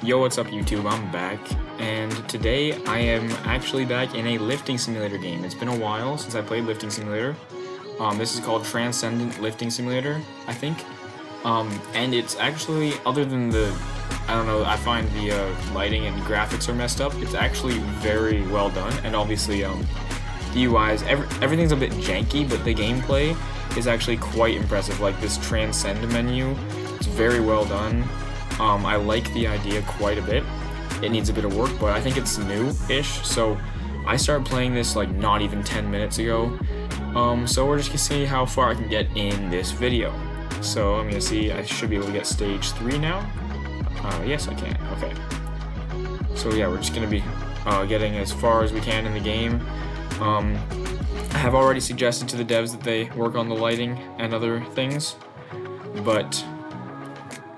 Yo, what's up YouTube? I'm back, and today I am actually back in a lifting simulator game. It's been a while since I played lifting simulator. This is called Transcendent Lifting Simulator, I think. And it's actually, other than I don't know, I find the lighting and graphics are messed up. It's actually very well done, and obviously the UIs, everything's a bit janky, but the gameplay is actually quite impressive. Like this Transcend menu, it's very well done. I like the idea quite a bit. It needs a bit of work, but I think it's new-ish, so I started playing this like not even 10 minutes ago. So we're just gonna see how far I can get in this video. So I'm gonna see, I should be able to get stage 3 now. Yes, I can. Okay. So yeah, we're just gonna be getting as far as we can in the game. I have already suggested to the devs that they work on the lighting and other things, but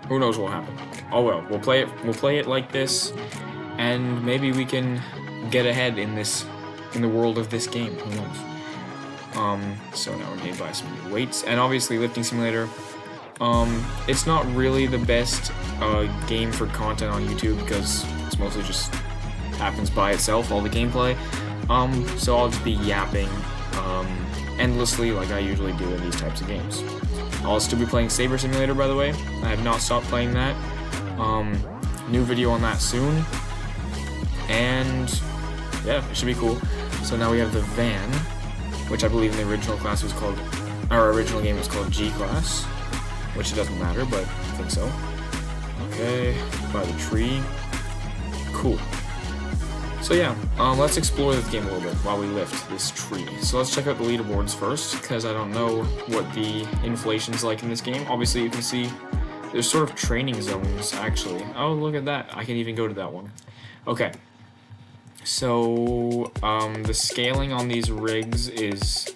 who knows what will happen. Oh well, we'll play it like this, and maybe we can get ahead in the world of this game. Who knows? So now we're gonna buy some new weights, and obviously lifting simulator. It's not really the best game for content on YouTube because it's mostly just happens by itself, all the gameplay. So I'll just be yapping endlessly like I usually do in these types of games. I'll still be playing Saber Simulator, by the way. I have not stopped playing that. New video on that soon. And yeah, it should be cool. So now we have the van, which I believe in the original class was called, our original game was called G class, which it doesn't matter, but I think so. Okay, by the tree. Cool. So yeah, let's explore this game a little bit while we lift this tree. So let's check out the leaderboards first, because I don't know what the inflation's like in this game. Obviously you can see there's sort of training zones, actually. Oh, look at that. I can even go to that one. Okay. So, the scaling on these rigs is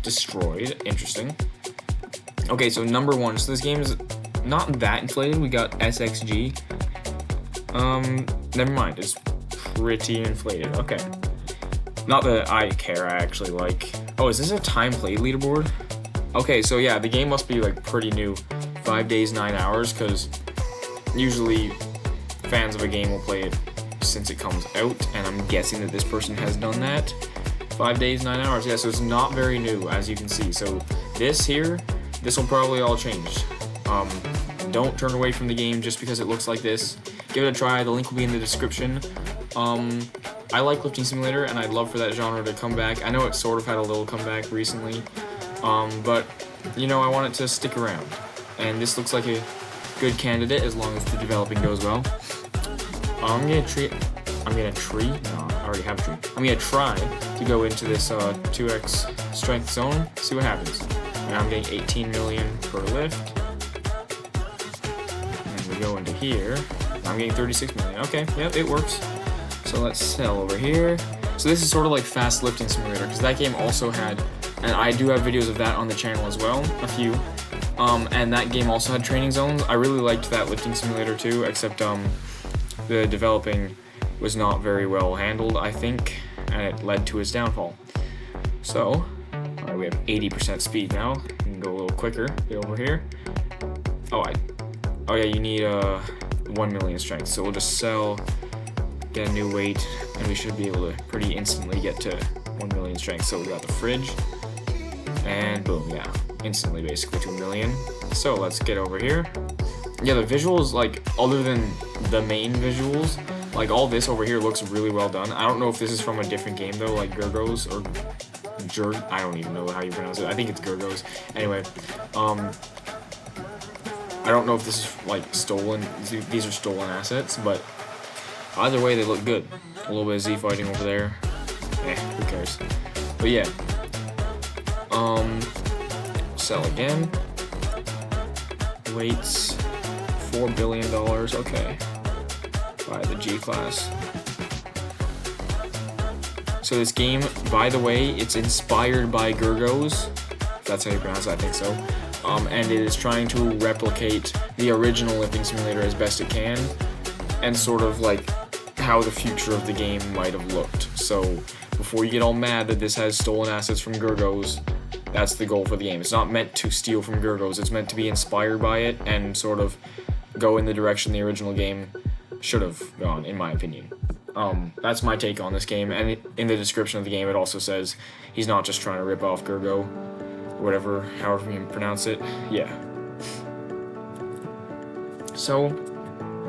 destroyed. Interesting. Okay, so number 1. So this game is not that inflated. We got SXG. Never mind. It's pretty inflated. Okay. Not that I care, I actually like. Oh, is this a time played leaderboard? Okay, so yeah, the game must be like pretty new. 5 days, 9 hours, because usually fans of a game will play it since it comes out, and I'm guessing that this person has done that. 5 days, 9 hours, yeah, so it's not very new, as you can see. So this will probably all change. Don't turn away from the game just because it looks like this. Give it a try, the link will be in the description. I like lifting simulator, and I'd love for that genre to come back. I know it sort of had a little comeback recently, but you know, I want it to stick around. And this looks like a good candidate as long as the developing goes well. I'm gonna try to go into this 2x strength zone, see what happens. And I'm getting 18 million per lift. And we go into here. I'm getting 36 million. Okay, yep, it works. So let's sell over here. So this is sort of like fast lifting simulator, because that game also had, and I do have videos of that on the channel as well, a few. And that game also had training zones. I really liked that lifting simulator too, except the developing was not very well handled, I think, and it led to its downfall. So, alright, we have 80% speed now. We can go a little quicker. Get over here. Oh yeah, you need 1 million strength. So we'll just sell, get a new weight, and we should be able to pretty instantly get to 1 million strength. So we got the fridge, and boom, yeah. Instantly basically to 1 million. So let's get over here. Yeah, the visuals, like, other than the main visuals, like all this over here looks really well done. I don't know if this is from a different game though, like Gurgos or I don't even know how you pronounce it. I think it's Gurgos. Anyway, I don't know if this is like stolen, these are stolen assets, but either way they look good. A little bit of Z fighting over there. Who cares? But yeah. Sell again. Weights, $4 billion. Okay. Buy the G class. So this game, by the way, it's inspired by Gurgos. If that's how you pronounce it, I think so. And it is trying to replicate the original lifting simulator as best it can, and sort of like how the future of the game might have looked. So before you get all mad that this has stolen assets from Gurgos, that's the goal for the game. It's not meant to steal from Gurgos, it's meant to be inspired by it and sort of go in the direction the original game should have gone, in my opinion. That's my take on this game, and in the description of the game it also says he's not just trying to rip off Gergo, whatever, however you pronounce it. Yeah. So,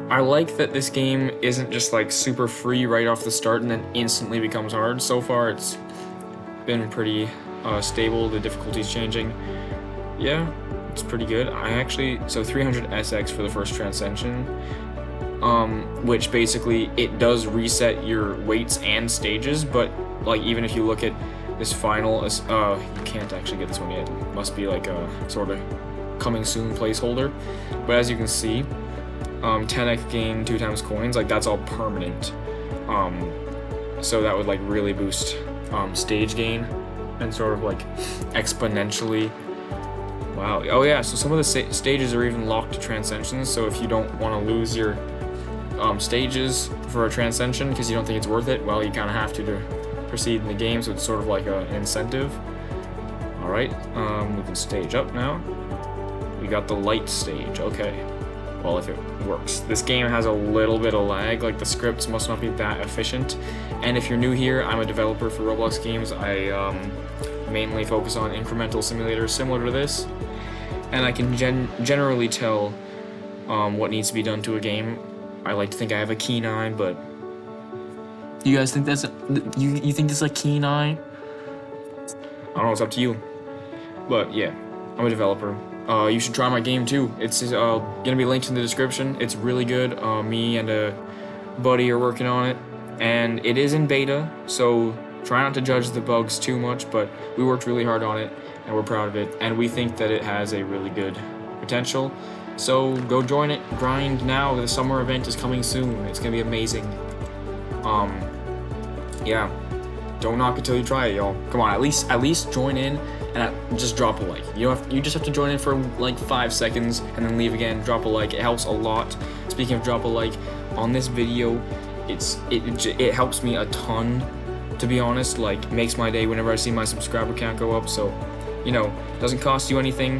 I like that this game isn't just like super free right off the start and then instantly becomes hard. So far it's been pretty stable, the difficulty's changing. Yeah, it's pretty good. So 300 SX for the first transcension, which basically it does reset your weights and stages, but like even if you look at this final, you can't actually get this one yet. It must be like a sort of coming soon placeholder. But as you can see, 10x gain 2 times coins, like that's all permanent. So that would like really boost stage gain and sort of like exponentially. Wow. Oh yeah, so some of the stages are even locked to transcensions, so if you don't want to lose your stages for a transcension because you don't think it's worth it, well, you kind of have to proceed in the game, so it's sort of like an incentive. Alright, we can stage up now. We got the light stage, okay. Well, if it works. This game has a little bit of lag, like the scripts must not be that efficient. And if you're new here, I'm a developer for Roblox games. I mainly focus on incremental simulators similar to this. And I can generally tell what needs to be done to a game. I like to think I have a keen eye, but you guys think that's you think this is a keen eye? I don't know, it's up to you. But yeah, I'm a developer. You should try my game too. It's gonna be linked in the description. It's really good. Me and a buddy are working on it, and it is in beta, so try not to judge the bugs too much, but we worked really hard on it, and we're proud of it, and we think that it has a really good potential. So go join it, grind now. The summer event is coming soon. It's gonna be amazing. Yeah, don't knock it till you try it, y'all. Come on, at least join in and just drop a like. You just have to join in for like 5 seconds and then leave again. Drop a like. It helps a lot. Speaking of drop a like, on this video, it helps me a ton. To be honest, like, makes my day whenever I see my subscriber count go up. So, you know, it doesn't cost you anything.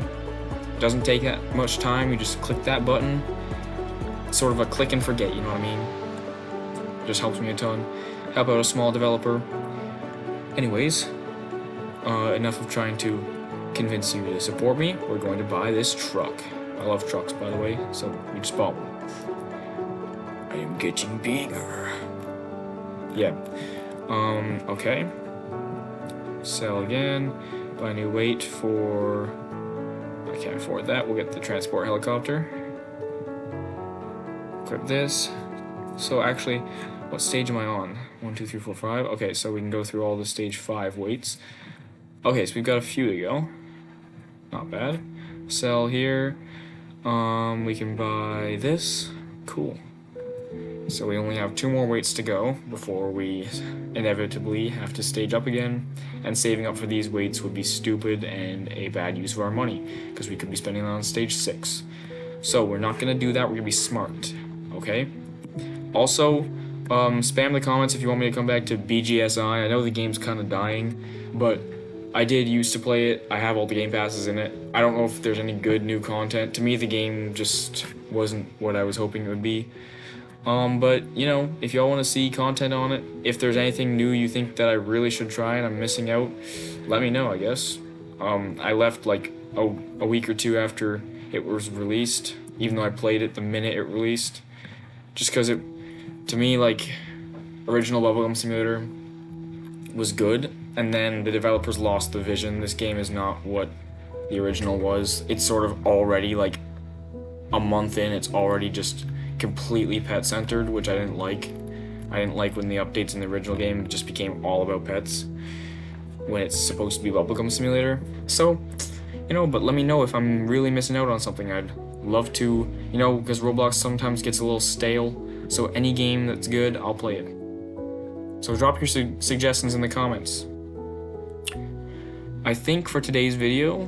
It doesn't take that much time. You just click that button. It's sort of a click and forget, you know what I mean? It just helps me a ton. Help out a small developer. Anyways, enough of trying to convince you to support me. We're going to buy this truck. I love trucks, by the way, so we just bought one. I am getting bigger. Yeah. Okay. Sell again. Buy new weight for... I can't afford that. We'll get the transport helicopter. Equip this. So actually, what stage am I on? 1, 2, 3, 4, 5. Okay, so we can go through all the stage 5 weights. Okay, so we've got a few to go. Not bad. Sell here. We can buy this. Cool. So we only have 2 more weights to go before we inevitably have to stage up again. And saving up for these weights would be stupid and a bad use of our money, because we could be spending it on stage 6. So we're not going to do that. We're going to be smart. Okay? Also, spam the comments if you want me to come back to BGSI. I know the game's kind of dying, but I did used to play it. I have all the game passes in it. I don't know if there's any good new content. To me, the game just wasn't what I was hoping it would be. But, you know, if y'all want to see content on it, if there's anything new you think that I really should try and I'm missing out, let me know, I guess. I left like a week or 2 after it was released, even though I played it the minute it released. Just because it, to me, like, original Bubblegum Simulator was good, and then the developers lost the vision. This game is not what the original was. It's sort of already, like, a month in, it's already just completely pet-centered, which I didn't like. I didn't like when the updates in the original game just became all about pets, when it's supposed to be Bubblegum Simulator. So, you know, but let me know if I'm really missing out on something. I'd love to, you know, because Roblox sometimes gets a little stale, so any game that's good, I'll play it. So drop your suggestions in the comments. I think for today's video,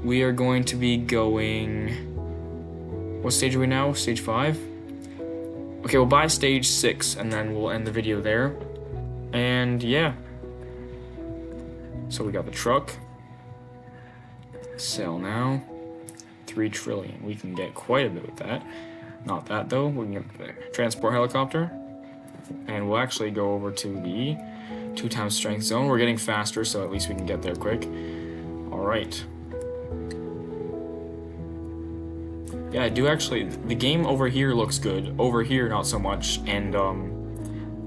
we are going to be going... What stage are we now? Stage 5? Okay, we'll buy stage 6, and then we'll end the video there. And yeah. So we got the truck. Sell now. 3 trillion. We can get quite a bit with that. Not that though. We can get the transport helicopter. And we'll actually go over to the 2x strength zone. We're getting faster, so at least we can get there quick. Alright. Yeah, I do actually. The game over here looks good. Over here, not so much. And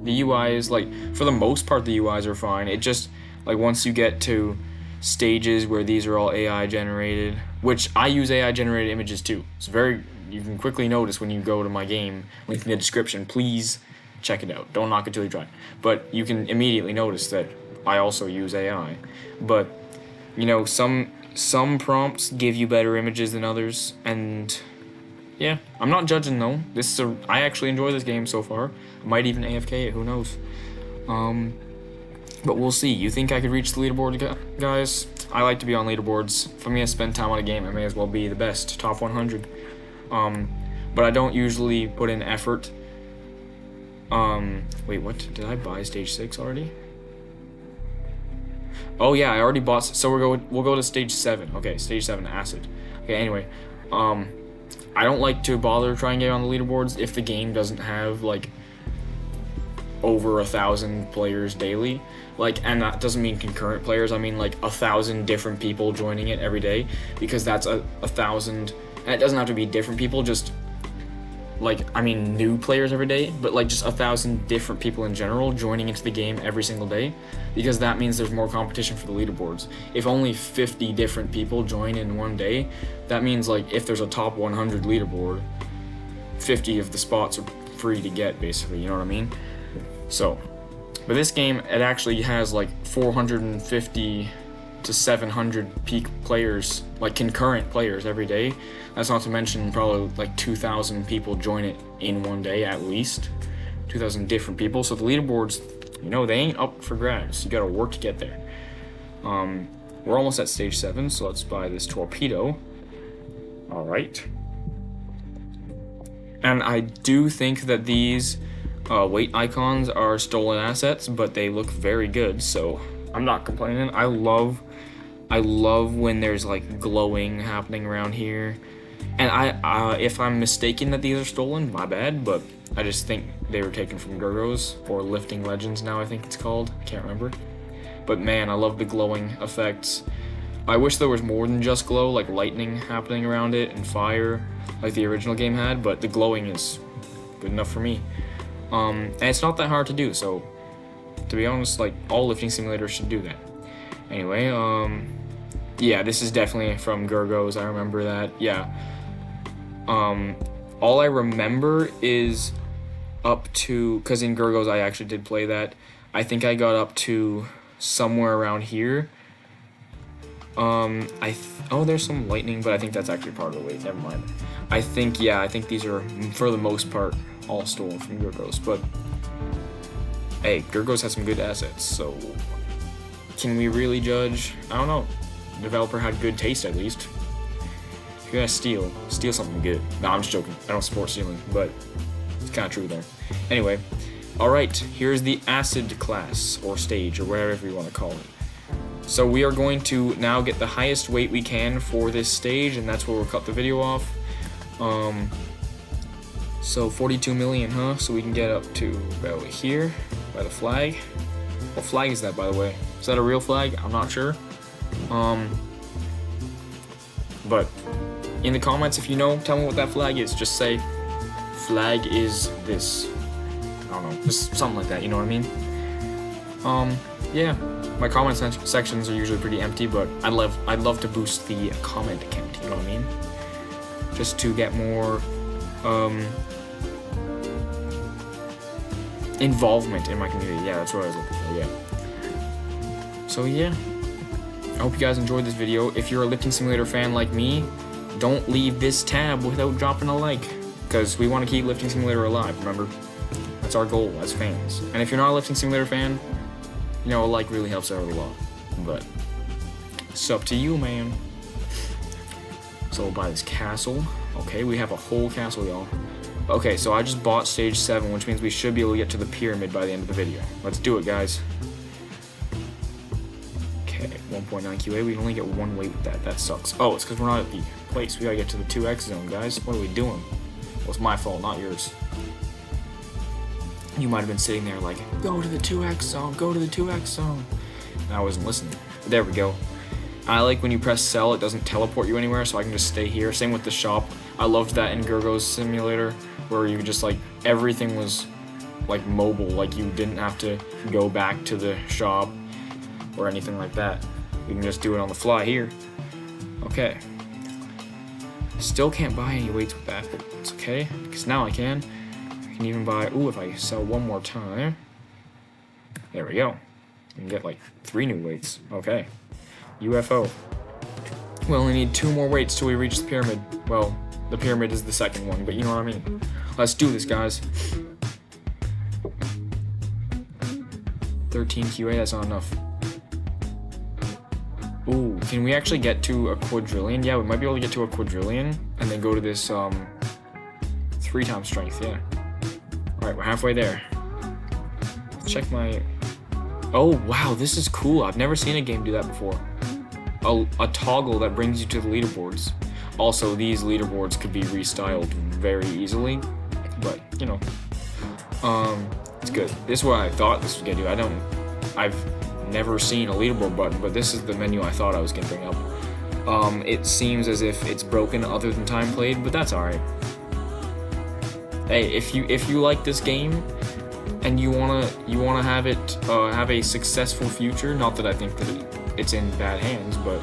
the UI is like, for the most part, the UIs are fine. It just, like, once you get to stages where these are all AI generated, which I use AI generated images too. It's very, you can quickly notice when you go to my game, link in the description, please check it out. Don't knock it till you try. But you can immediately notice that I also use AI. But, you know, some prompts give you better images than others, and yeah, I'm not judging though. I actually enjoy this game so far. I might even AFK it, who knows. But we'll see. You think I could reach the leaderboard, guys? I like to be on leaderboards. If I'm gonna spend time on a game, I may as well be the best, top 100. But I don't usually put in effort. Wait, what? Did I buy stage 6 already? Oh yeah, I already bought. So we'll go to stage 7. Okay, stage 7, acid. Okay, anyway, I don't like to bother trying to get on the leaderboards if the game doesn't have like over 1,000 players daily. Like, and that doesn't mean concurrent players. I mean like 1,000 different people joining it every day, because that's a 1,000. And it doesn't have to be different people, just like, I mean, new players every day, but like just 1,000 different people in general joining into the game every single day, because that means there's more competition for the leaderboards. If only 50 different people join in one day, that means like if there's a top 100 leaderboard, 50 of the spots are free to get, basically, you know what I mean? So, but this game, it actually has like 450 to 700 peak players, like concurrent players every day. That's not to mention probably like 2,000 people join it in one day at least. 2,000 different people. So the leaderboards, you know, they ain't up for grabs. You gotta work to get there. We're almost at stage 7, so let's buy this torpedo. Alright. And I do think that these weight icons are stolen assets, but they look very good, so I'm not complaining. I love when there's like glowing happening around here. And if I'm mistaken that these are stolen, my bad, but I just think they were taken from Gurgos, or Lifting Legends now I think it's called. I can't remember. But man, I love the glowing effects. I wish there was more than just glow, like lightning happening around it and fire, like the original game had, but the glowing is good enough for me. And it's not that hard to do, so to be honest, like, all lifting simulators should do that. Anyway, yeah, this is definitely from Gurgos, I remember that, yeah. All I remember is up to, because in Gurgos I actually did play that, I think I got up to somewhere around here. Oh, there's some lightning, but I think that's actually part of the weight, never mind. I think these are, for the most part, all stolen from Gurgos, but hey, Gurgos has some good assets, so can we really judge? I don't know. The developer had good taste, at least. If you're gonna steal something good. No, I'm just joking. I don't support stealing, but it's kind of true there. Anyway, alright, here's the acid class, or stage, or whatever you want to call it. So we are going to now get the highest weight we can for this stage, and that's where we'll cut the video off. So 42 million, huh? So we can get up to about here by the flag. What flag is that, by the way? Is that a real flag? I'm not sure. But in the comments, if you know, tell me what that flag is. Just say, flag is this. I don't know, just something like that, you know what I mean? Yeah, my comment sections are usually pretty empty, but I'd love to boost the comment count, you know what I mean? Just to get more, involvement in my community. Yeah, that's what I was looking for, yeah. So yeah, I hope you guys enjoyed this video. If you're a lifting simulator fan like me, don't leave this tab without dropping a like, because we want to keep Lifting Simulator alive, remember? That's our goal as fans. And if you're not a Lifting Simulator fan, you know, a like really helps out a lot. But it's up to you, man. So we'll buy this castle. Okay, we have a whole castle, y'all. Okay, so I just bought stage 7, which means we should be able to get to the pyramid by the end of the video. Let's do it, guys. Okay, 1.9 QA. We can only get one weight with that. That sucks. Oh, it's because we're not at the place. We gotta get to the 2X zone, guys. What are we doing? Well, it's my fault, not yours. You might have been sitting there like, go to the 2x zone, go to the 2x zone. And I wasn't listening. But there we go. I like when you press sell, it doesn't teleport you anywhere, so I can just stay here. Same with the shop. I loved that in Gergo's simulator, where you just like, everything was like mobile, like you didn't have to go back to the shop or anything like that. You can just do it on the fly here. Okay. Still can't buy any weights with that, but it's okay, because now I can. I can even buy, ooh, if I sell one more time. There we go. You can get like 3 new weights. Okay. UFO. We only need 2 more weights till we reach the pyramid. Well, the pyramid is the second one, but you know what I mean. Let's do this, guys. 13 QA, that's not enough. Ooh, can we actually get to a quadrillion? Yeah, we might be able to get to a quadrillion and then go to this 3 times strength, yeah. Alright, we're halfway there. Let's check my... Oh, wow, this is cool. I've never seen a game do that before. A toggle that brings you to the leaderboards. Also, these leaderboards could be restyled very easily, but, you know. It's good. This is what I thought this was gonna do. I've never seen a leaderboard button, but this is the menu I thought I was gonna bring up. It seems as if it's broken other than time played, but that's alright. Hey, if you like this game and you wanna have it have a successful future, not that I think that it's in bad hands, but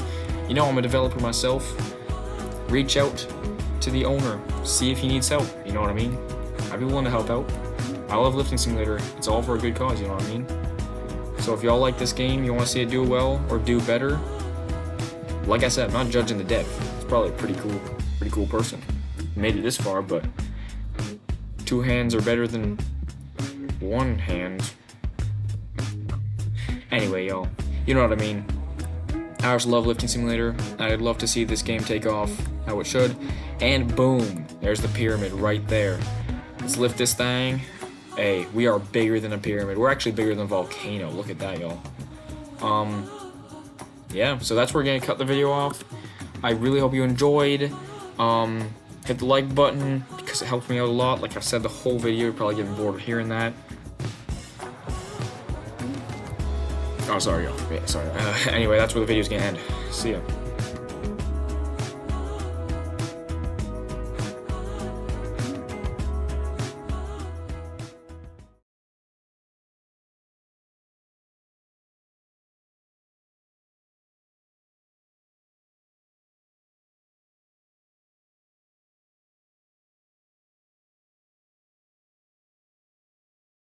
you know, I'm a developer myself. Reach out to the owner, see if he needs help. You know what I mean? I'd be willing to help out. I love Lifting Simulator. It's all for a good cause, you know what I mean? So if y'all like this game, you want to see it do well or do better, like I said, I'm not judging the dev. It's probably a pretty cool person. Made it this far, but 2 hands are better than 1 hand. Anyway, y'all, you know what I mean. I just love Lifting Simulator. I'd love to see this game take off how it should. And boom, there's the pyramid right there. Let's lift this thing. Hey, we are bigger than a pyramid. We're actually bigger than a volcano. Look at that, y'all. Yeah, so that's where we're gonna cut the video off. I really hope you enjoyed. Hit the like button because it helps me out a lot. Like I've said the whole video, you're probably getting bored of hearing that. Oh, sorry, y'all. Yeah, sorry. Anyway, that's where the video's gonna end. See ya.